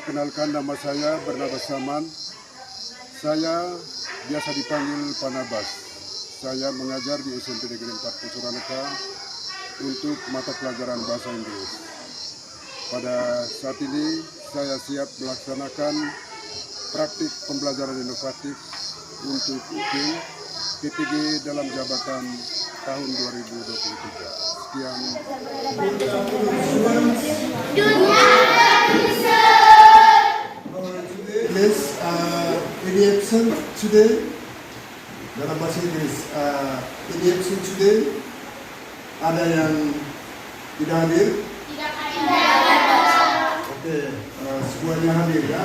Perkenalkan, nama saya bernama Saman. Saya biasa dipanggil Panabas. Saya mengajar di SMP Negeri 4 Pusuraneka untuk mata pelajaran bahasa Inggris. Pada saat ini saya siap melaksanakan praktik pembelajaran inovatif untuk UPIN PTG dalam jabatan tahun 2023. Sekian. Please, any absent today? Dalam bahasa Inggris, any absent today? Ada yang tidak hadir? Oke, semuanya hadir ya?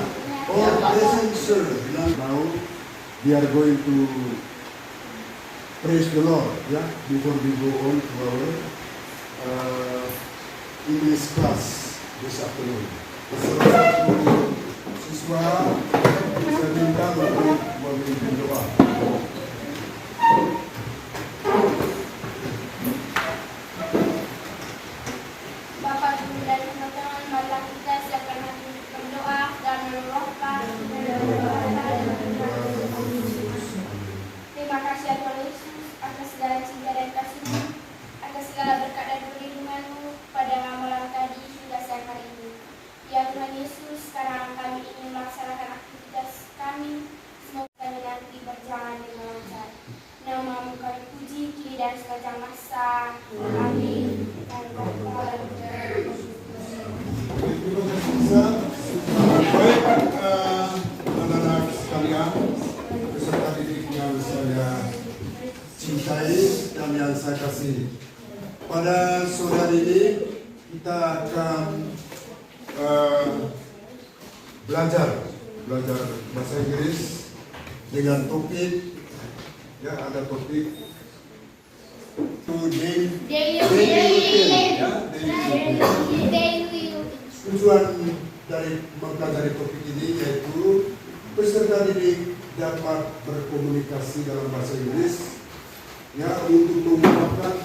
All present sir. Now, we are going to praise the Lord ya, before we go on to our English class this afternoon. Siswa bisa minta untuk memimpin doa. Bapak, Ibu, dan teman-teman, marilah kita siapkan hati untuk berdoa dan meluapkan. Terima kasih ya Tuhan Yesus atas segala cinta dan kasih-Mu, atas segala berkat dan perlindungan-Mu pada malam tadi hingga siang hari ini. Ya Tuhan Yesus, sekarang kami ingin melaksanakan aktivitas kami. Semoga kami nanti berjalan dengan lancar. Nama-Mu kami puji kini dan sepanjang masa. Amin. Dan Bapa dan Baik, anak-anak sekalian, peserta didik yang saya cintai dan yang saya kasih. Pada sore hari ini kita akan belajar bahasa Inggris dengan topik, ya ada topik daily routine, ya, daily routine. Tujuan dari mempelajari topik ini yaitu peserta didik dapat berkomunikasi dalam bahasa Inggris, ya, untuk mengungkapkan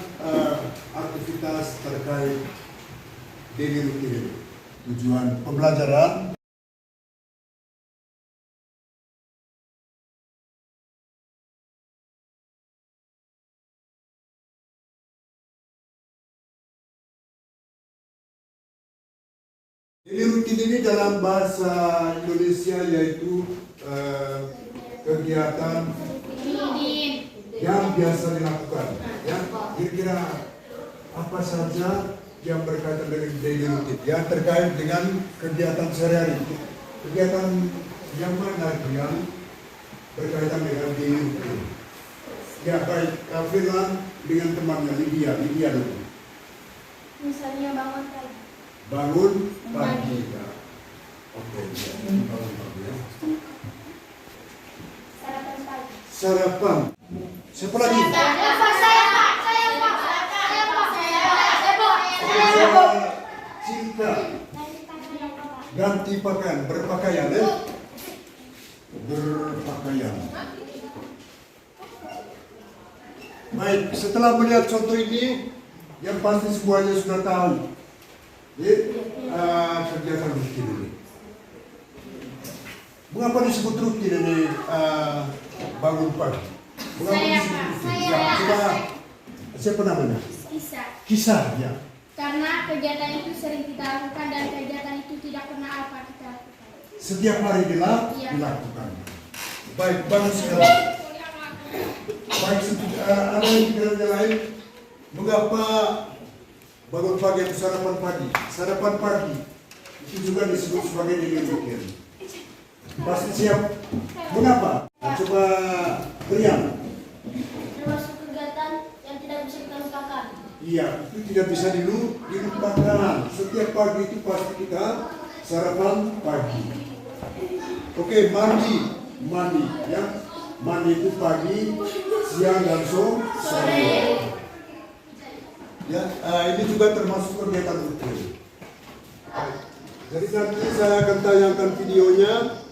aktivitas terkait daily routine. Tujuan pembelajaran daily routine ini dalam bahasa Indonesia yaitu kegiatan yang biasa dilakukan. Ya, kira-kira apa saja yang berkaitan dengan daily routine, yang terkait dengan kegiatan sehari-hari. Kegiatan yang mana yang berkaitan dengan daily routine? Ya, baik, Firman dengan temannya Lydia dulu. misalnya bangun pagi. Bangun pagi. Ya. Oke, ya. Bangun pagi ya. Sarapan pagi. Sarapan. Siapa lagi? Cinta. Ganti pakaian, berpakaian ya. Berpakaian. Baik, setelah melihat contoh ini, yang pasti semuanya sudah tahu. Kegiatan rutin ini. Mengapa disebut rutin ini bangun pagi? Mengapa disebut rutin? Ya, coba siapa namanya? Kisah ya. Karena kegiatan itu sering kita lakukan dan kegiatan itu tidak pernah apa kita lakukan. Setiap hari dilakukan. Baik, bagus sekali. Baik, ada yang pikiran lain? Mengapa bangun pagi atau sarapan pagi? Sarapan pagi itu juga disebut sebagai daily routine. Pasti siap. Mengapa? Coba Brian. Termasuk kegiatan yang tidak bisa kita lupakan. Iya, itu tidak bisa dilupakan. Setiap pagi itu pasti kita sarapan pagi. Oke, mandi, ya. Mandi itu pagi, siang dan sore. Ya, ini juga termasuk kegiatan rutin. Jadi nanti saya akan tayangkan videonya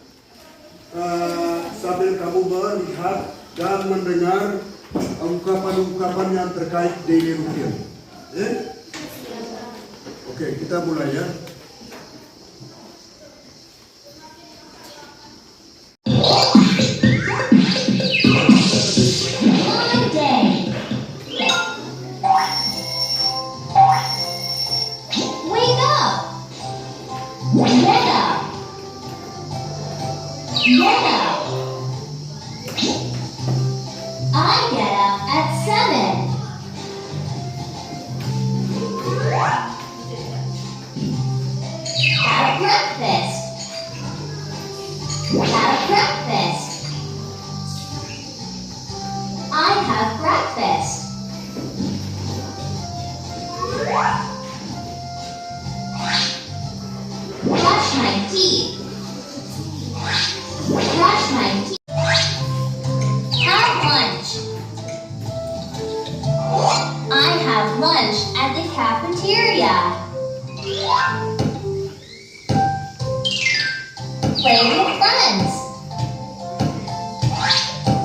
sambil kamu melihat dan mendengar ungkapan-ungkapan yang terkait daily routine. Oke, kita mulai ya. Play with friends.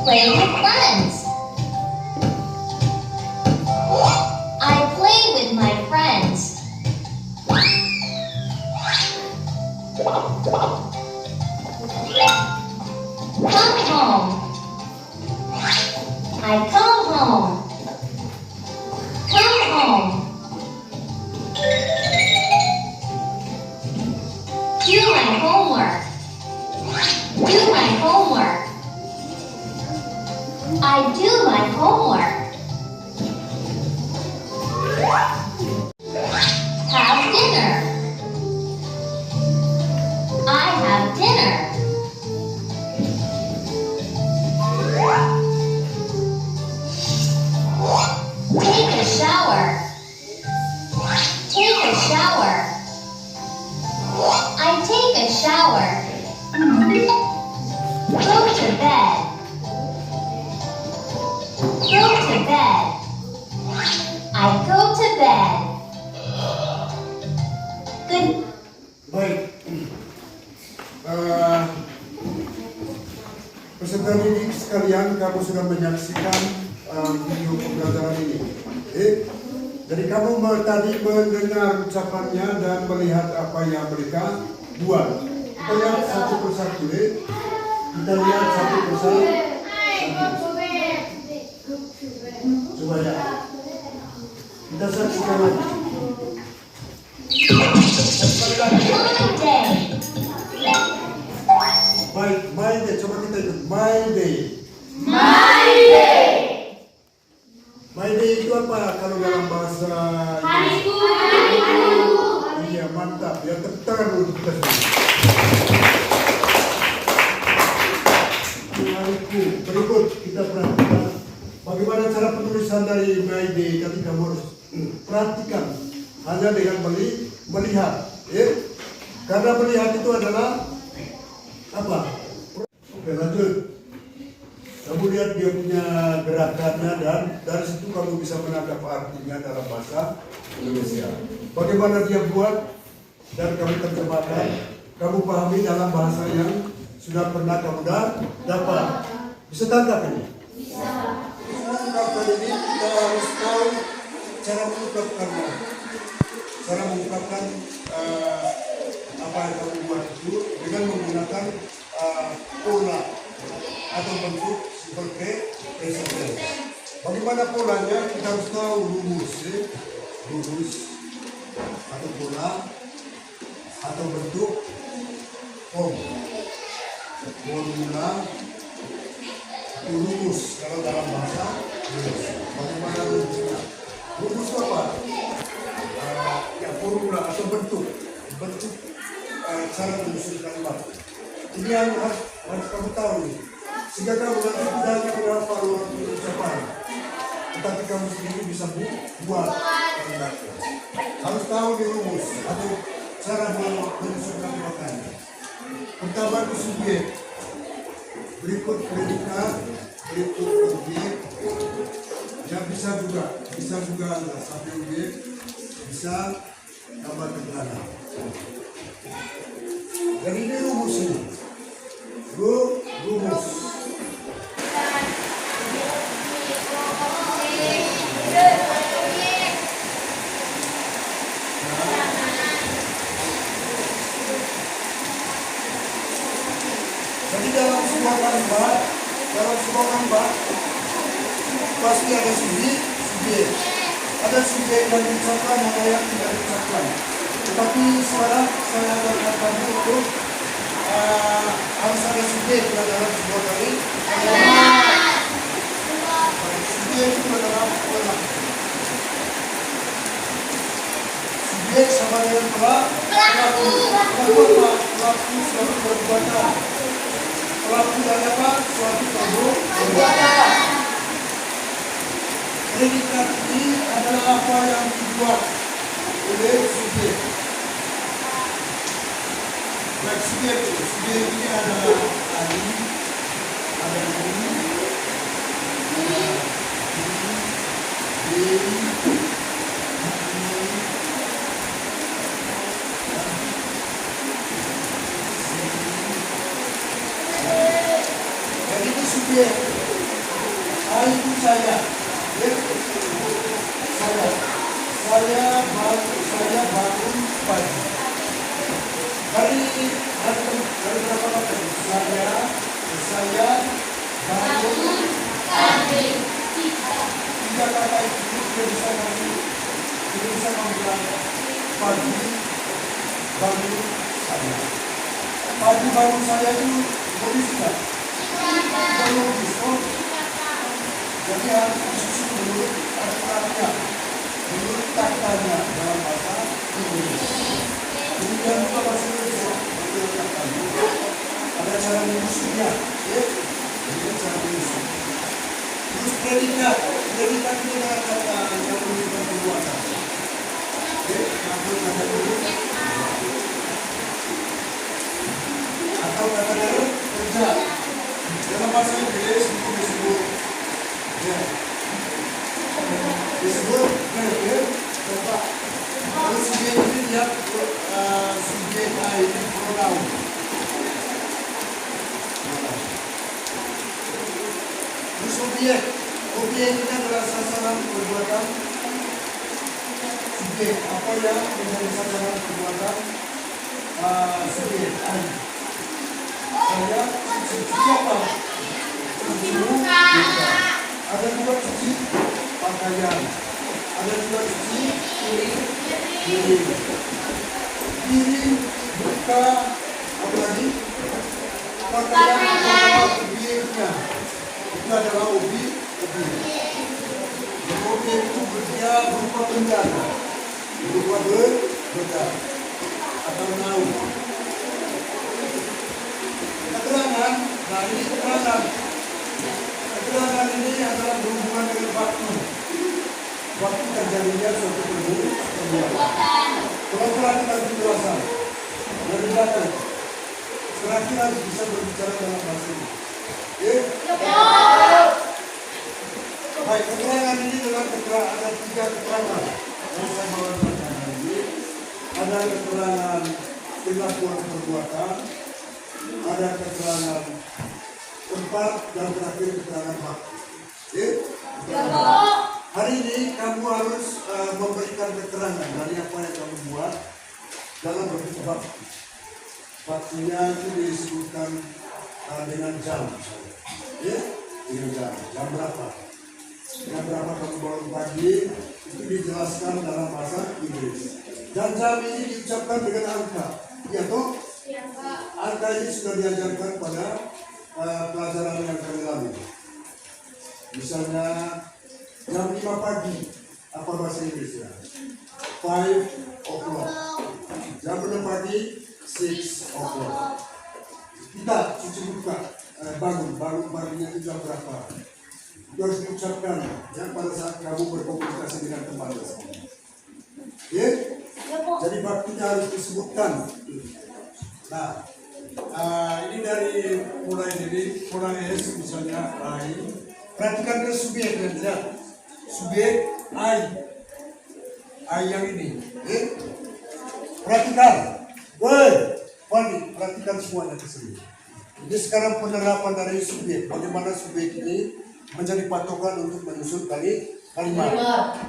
Play with friends. I play with my friends. Come home. I come home. Come home. Do my homework. Do my homework. I do my homework. Have dinner. I have dinner. Take a shower. Take a shower. I take a shower. Go to bed. Go to bed. I go to bed. Good. Baik. Peserta didik sekalian, kamu sudah menyaksikan video pembelajaran ini. Jadi kamu tadi mendengar ucapannya dan melihat apa yang mereka buat. Kita lihat satu persatu. Kita lihat satu persatu. Coba ya. Kita saksikan lagi. My day. My day. Coba kita ikut. My day. My day. My day itu apa kalau dalam bahasa Hariku. Iya, mantap. Ya, tepuk tangan dulu kita semua. Hariku. Berikut kita perhatikan bagaimana cara penulisan dari My day. Tapi kamu harus perhatikan hanya dengan melihat. Karena melihat itu adalah apa? Oke, lanjut. Kamu lihat dia punya gerakannya dan dari situ kamu bisa menangkap artinya dalam bahasa Indonesia. Bagaimana dia buat dan kamu terjemahkan, kamu pahami dalam bahasa yang sudah pernah kamu dapat. Bisa tangkap ini? Bisa. Mengungkapkan ini kita harus tahu cara mengungkapkannya. Cara mengungkapkan apa yang kamu buat itu dengan menggunakan pola atau bentuk seperti present. Bagaimana polanya? Kita harus tahu rumus atau pola atau bentuk formula atau rumus kalau dalam bahasa Indonesia. Bagaimana rumusnya? Rumus apa? Ya, formula atau bentuk cara menyusun kalimat. Ini yang harus kamu tahu nih. Sehingga kamu nanti tidak hanya menghafal ucapan, tetapi kamu sendiri bisa buat kalimatnya. Harus tahu di rumus atau cara menyusun kalimatnya. Pertama itu subjek, berikut predikat, berikut objek. Ya, bisa juga ada satu objek, bisa tambah keterangan. Jadi ini rumus ini. Rumus. Jadi dalam sebuah kalimat pasti ada subjek. Ada subjek yang diucapkan, ada yang tidak diucapkan. Tetapi sekarang saya akan kamu untuk harus ada subjek dalam sebuah kalimat. Subjek itu adalah subjek sama dengan pelaku suatu perbuatan. Pelaku dan apa? Suatu perbuatan. Predikat ini adalah apa yang dibuat oleh subjek. Baik, subjek ini adalah ada ini, saya. Ya. Saya bangun pagi. Hari berapa tadi? Saya bangun pagi. Tiga kata itu bisa membilang pagi bangun saya. Pagi bangun saya itu logis tidak? Tidak logis, oh. Jadi harus disusun menurut aturannya, menurut taktanya dalam bahasa Inggris. Kemudian juga bahasa Indonesia, menurut taktanya. Ada cara menyusunnya, ya. Ada cara menyusun. Terus predikat itu dengan kata yang menunjukkan perbuatan. Ya, kata dulu. Atau kata dulu kerja. Dalam bahasa Inggris itu disebut ya. Disebut ya. Coba. Kalau subjek ini lihat subjek I ini pronoun. Terus objek ini adalah sasaran perbuatan subjek. Apa yang menjadi sasaran perbuatan subjek I? Saya siapa? Cuci muka. Ada juga cuci pakaian. Ada juga cuci piring, buka, apa lagi? Pakaian obyeknya. Itu adalah objek. Objek itu berupa benda, berupa benda atau naung. Keterangan, nah ini keterangan. Keterangan ini adalah berhubungan dengan waktu. Waktu terjadinya suatu perbuatan. Kalau perhatikan penjelasan dari belakang, kira-kira bisa berbicara dalam bahasa ini. Baik, keterangan ini dengan keterangan ada 3 keterangan yang saya bawa hari ini. Ada keterangan pengakuan perbuatan, ada keterangan tempat dan terakhir keterangan waktu. Hari ini kamu harus memberikan keterangan dari apa yang kamu buat dalam bentuk waktu. Waktunya itu disebutkan dengan jam, dengan jam berapa? Jam berapa kamu bangun pagi itu dijelaskan dalam bahasa Inggris. Dan jam ini diucapkan dengan angka, ya toh? Angka ini sudah diajarkan pada pelajaran yang kami lalui. Misalnya jam 5 pagi, apa bahasa Inggrisnya? 5 o'clock. Jam 6 pagi, 6 o'clock. Kita cuci muka, bangunnya itu jam berapa? Itu harus diucapkan ya, pada saat kamu berkomunikasi dengan teman. Ya? Jadi waktunya harus disebutkan. Nah, ini dari mulai S misalnya I. Perhatikan ke subjek ya. Subjek I yang ini. Perhatikan. Perhatikan semuanya ke sini. Jadi sekarang penerapan dari subjek. Bagaimana subjek ini menjadi patokan untuk menyusun kalimat.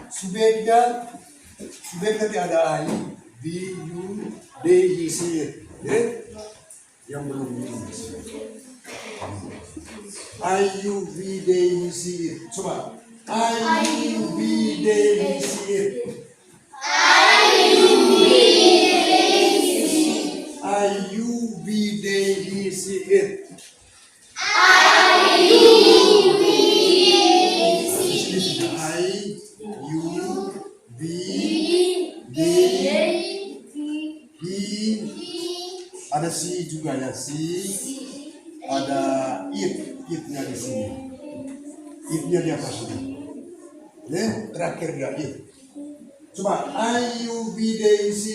Subjeknya tadi ada I, B, U, D, I, C. Yang belum ini. I, U, V, D, I, C. Coba. I, U, V, D, I, C. I, U, V, D, I, C. Ada si juga ya, si ada itnya di sini. Itnya di atas sini. Ya, terakhir dia it. Coba I U B D I C.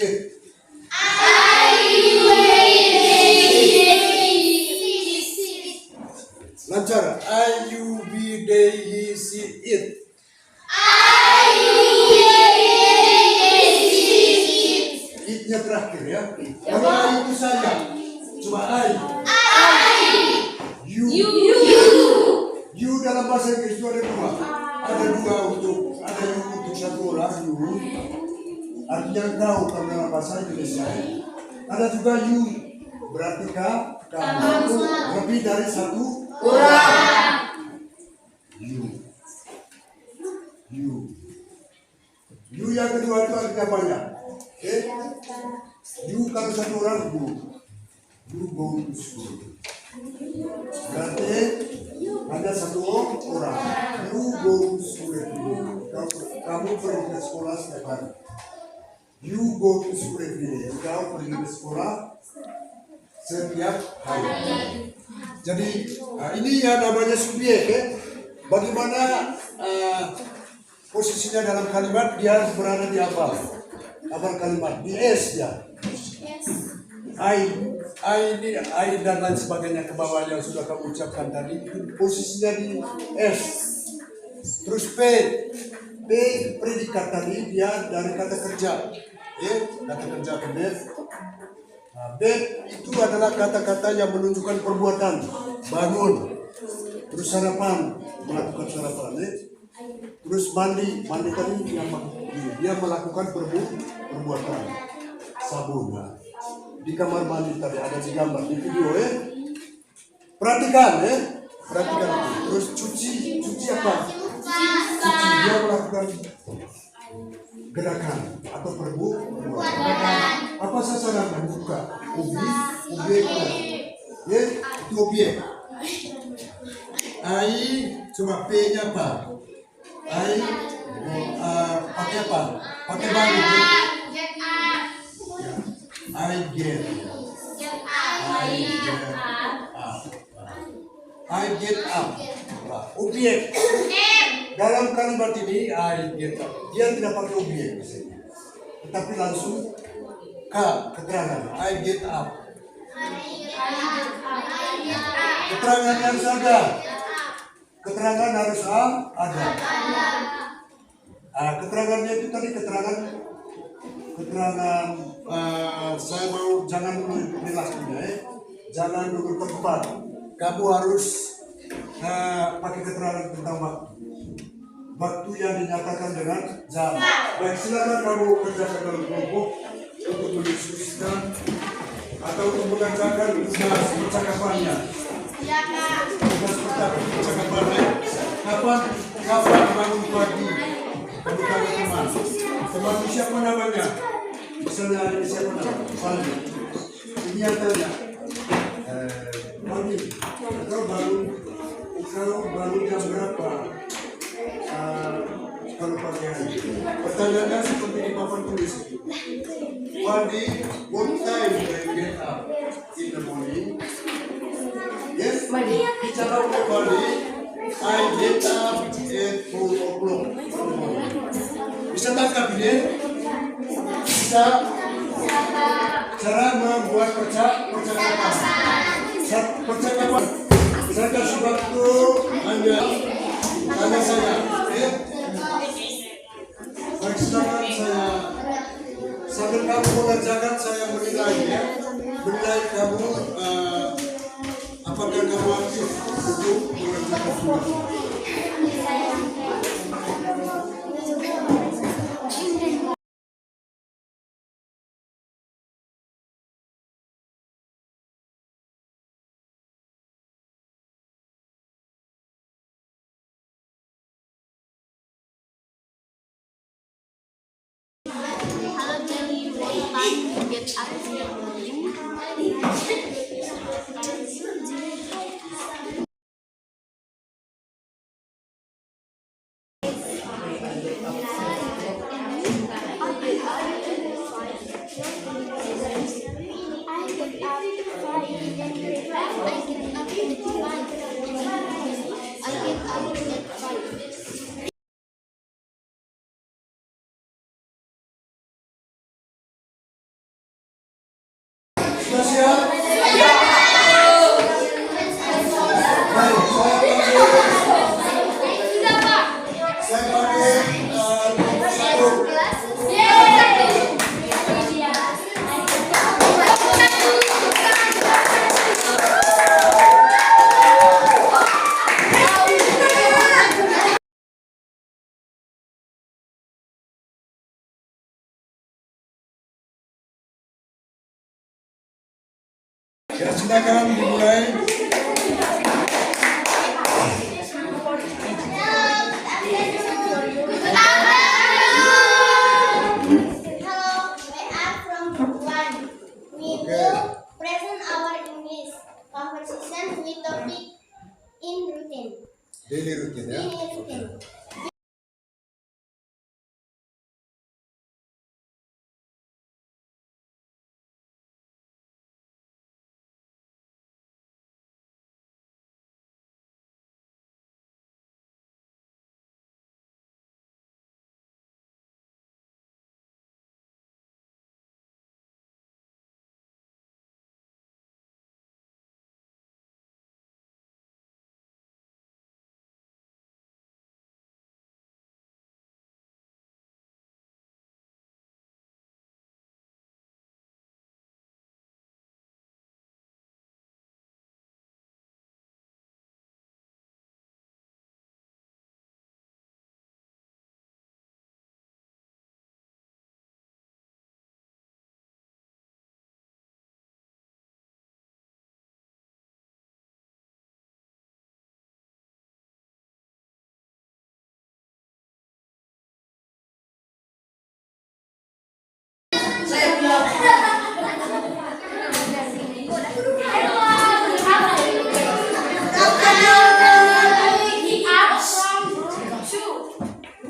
Lancar. I U B D I C it. Itnya terakhir ya. Kalau I itu saya. Coba I. You dalam bahasa Inggris itu ada 2. ada dua ada untuk satu orang you. Artinya kau karena bahasa Indonesia. Ada juga you, berarti kamu lebih dari satu orang. You yang kedua itu artinya banyak. Okay? You kalau satu orang you go to school. Berarti ada satu orang. You go to school every day. Kamu pergi ke sekolah setiap hari. You go to school every day. Kau pergi ke sekolah setiap hari. Jadi ini yang namanya subjek. Bagaimana posisinya dalam kalimat, dia berada di awal kalimat, di S ya. I dan lain sebagainya ke bawah yang sudah kamu ucapkan tadi, posisinya di S. Terus P predikat tadi dia dari kata kerja. Kata kerja ke B. Nah, B itu adalah kata-kata yang menunjukkan perbuatan, bangun, terus sarapan, melakukan sarapan. Terus mandi tadi dia melakukan perbuatan, sabun. Nah, di kamar mandi tadi ada di gambar di video perhatikan perhatikan. Terus cuci apa? Cuci, dia melakukan gerakan atau perbuatan. Apa sasaran membuka? Objek itu objek. I cuma P-nya apa? Pakai apa? Pakai balik. I get up. Objek. Dalam kalimat ini I get up. Dia tidak pakai objek di sini. Tetapi langsung keterangan I get up. Keterangan harus ada. Keterangan harus ada. Keterangannya itu tadi keterangan saya mau jangan dulu jelasnya jangan dulu tempat. Kamu harus pakai keterangan tentang waktu yang dinyatakan dengan jam. Baik, silakan kamu kerjakan dalam kelompok untuk mendiskusikan atau untuk mengerjakan tugas percakapannya. Tugas percakapannya. Kapan bangun pagi? Kamu teman. Teman siapa namanya? Misalnya ini siapa namanya? Fandi. Ini yang tanya. Fandi, kau bangun jam berapa? Kalau pagi hari. Pertanyaannya seperti di papan tulis. Fandi, what time do you get up in the morning? Yes? Bicara oleh Fandi, I get up at 4 o'clock in the morning. Bisa tangkap ini? Bisa? Cara membuat percakapan. Saya kasih waktu Anda tanya saya. Baik, silakan saya sambil kamu mengerjakan saya menilai kamu apakah kamu aktif untuk mengerjakan tugas. Get up in the morning. Ya, silakan dimulai. Hello, we are from Group 1. We will present our English conversation with topic in routine. Daily routine ya. In routine.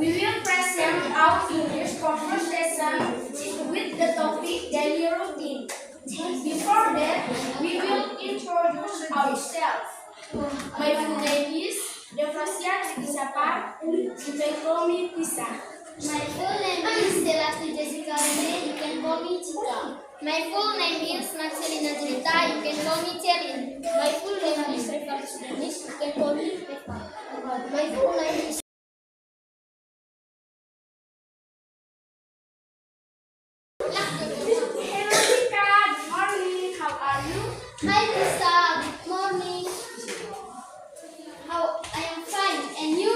We will present our English conversation with the topic daily routine. Before that, we will introduce ourselves. My full name is Devasya Tisapar. You may call me Tisa. My full name is Selati Jessica Rene. You can call me Chika. My full name is Marcelina Jelita. You can call me Cherin. My full name is Revalis Dennis. You can call me Peppa. My full name is Hello Tika, good morning. How are you? Hi Lisa. Good morning. How I am fine. And you?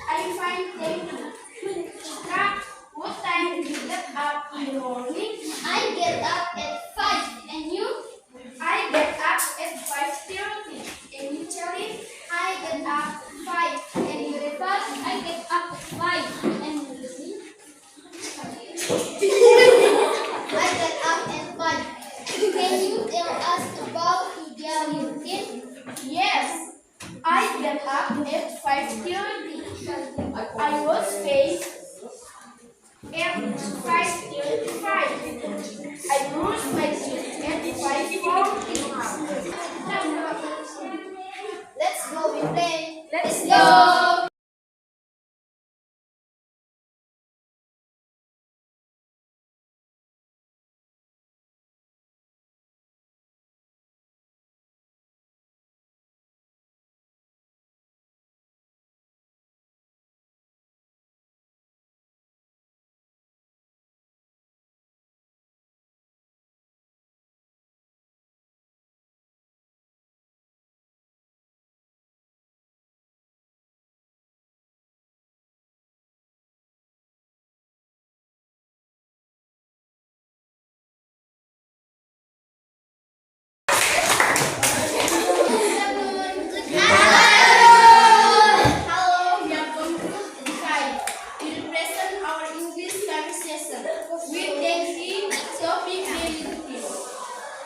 I'm fine, thank you. Tika, what time do you get up in the morning? I get up at 5. And you? I get up at 5:30. And you, Cherin? I get up 5. And you, Reva? I get up at 5. And you, Lucy? I get up at 5. Can you tell us about your daily routine? Yes, I get up at 5:30. I was paid at 5:35. I brush my teeth at 5:40. Let's go we play. Let's go. Hello, we are from Group 5. We will present our English conversation with daily topic daily routine.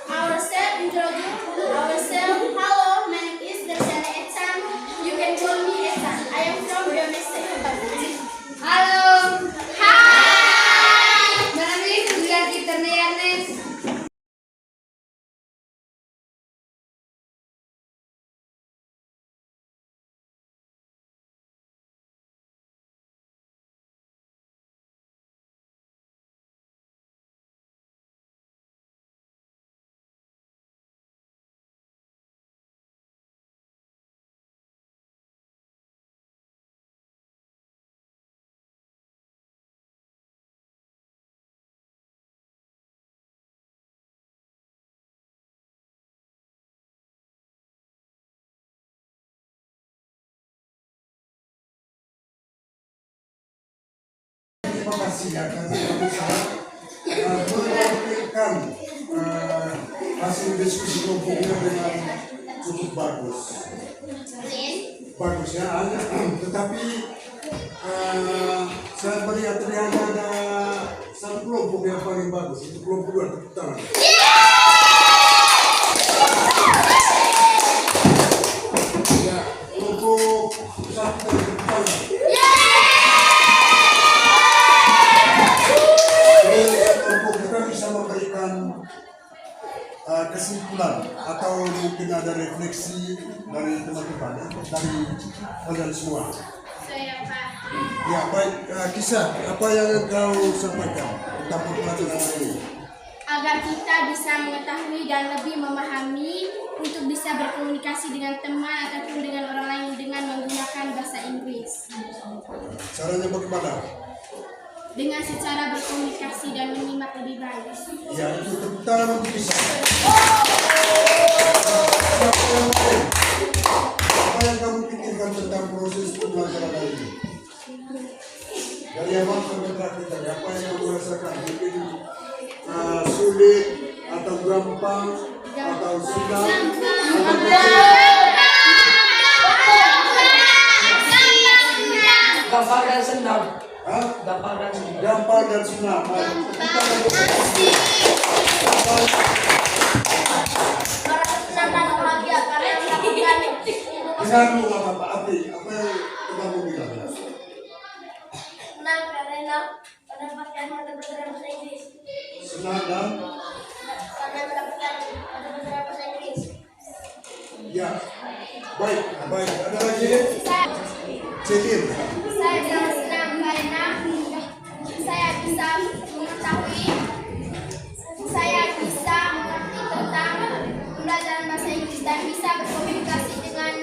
Our self-introduction. Hello, my name is Darsana Ethan. You can call me Ethan. I am from Domestic. Halo. Hai. Mana nih kuliah di Terneanes? Terima kasih ya karena kamu sangat menampilkan hasil diskusi kelompoknya dengan cukup bagus. Bagus ya, tetapi saya melihat ternyata ada satu kelompok yang paling bagus, itu kelompok 2, tepuk tangan. Ya, kelompok 1 tepuk tangan. Kelompok kita bisa memberikan kesimpulan atau mungkin ada refleksi dari teman-teman, dari kalian semua. Saya Pak. Ya baik, Kisah, apa yang kau sampaikan tentang pembelajaran hari ini? Agar kita bisa mengetahui dan lebih memahami untuk bisa berkomunikasi dengan teman ataupun dengan orang lain dengan menggunakan bahasa Inggris. Caranya bagaimana? Dengan secara berkomunikasi dan menyimak lebih baik. Ya, itu tepuk tangan untuk Kisah. Apa yang kamu pikirkan tentang proses pembelajaran hari ini? Dari awal sampai terakhir tadi, apa yang kamu rasakan? Mungkin sulit atau gampang atau senang atau Gampang dan senang. Hah? Gampang dan senang. Gampang dan senang. Kita Senang dan bahagia karena melakukan dengarmu apa yang kamu bilang? senang karena mendapatkan mata pelajaran bahasa Inggris. Senang dan Karena mendapatkan mata pelajaran bahasa Inggris. ya baik. Ada lagi? Cekin. Saya sangat senang karena saya bisa mengetahui, saya bisa mengerti tentang pembelajaran bahasa Inggris dan bisa berkomunikasi dengan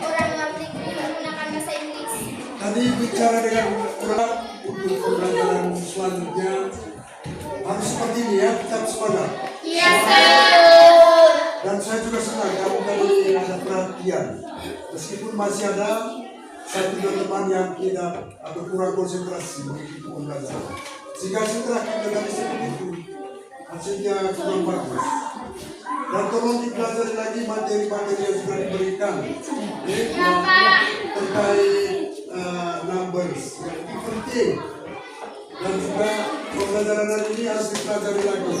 orang luar negeri menggunakan bahasa Inggris. Tadi bicara dengan orang untuk pembelajaran selanjutnya harus seperti ini ya, tetap semangat. Iya, Dan saya juga senang kamu tadi ada perhatian. Meskipun masih ada satu dua teman yang tidak atau kurang konsentrasi mengikuti pembelajaran. Sehingga setelah kita dari seperti itu hasilnya kurang bagus. Dan tolong dipelajari lagi materi-materi yang sudah diberikan. Terkait numbers yang itu penting. Dan juga pembelajaran hari ini harus dipelajari lagi.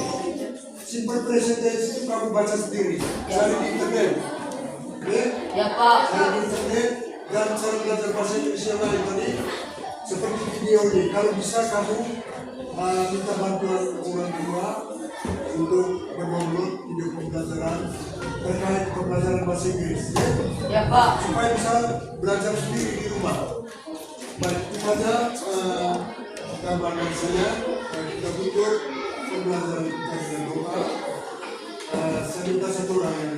Simple present tense itu kamu baca sendiri, cari di internet. Oke? Ya Pak. Cari di internet dan cara belajar bahasa Inggris yang lain tadi seperti video ini. Kalau bisa kamu minta bantuan orang tua untuk mendownload video pembelajaran terkait pembelajaran bahasa Inggris. Ya Pak. Supaya bisa belajar sendiri di rumah. Baik, itu saja gambaran saya. Kita tutup pembelajaran kita dengan doa. Saya minta satu orang yang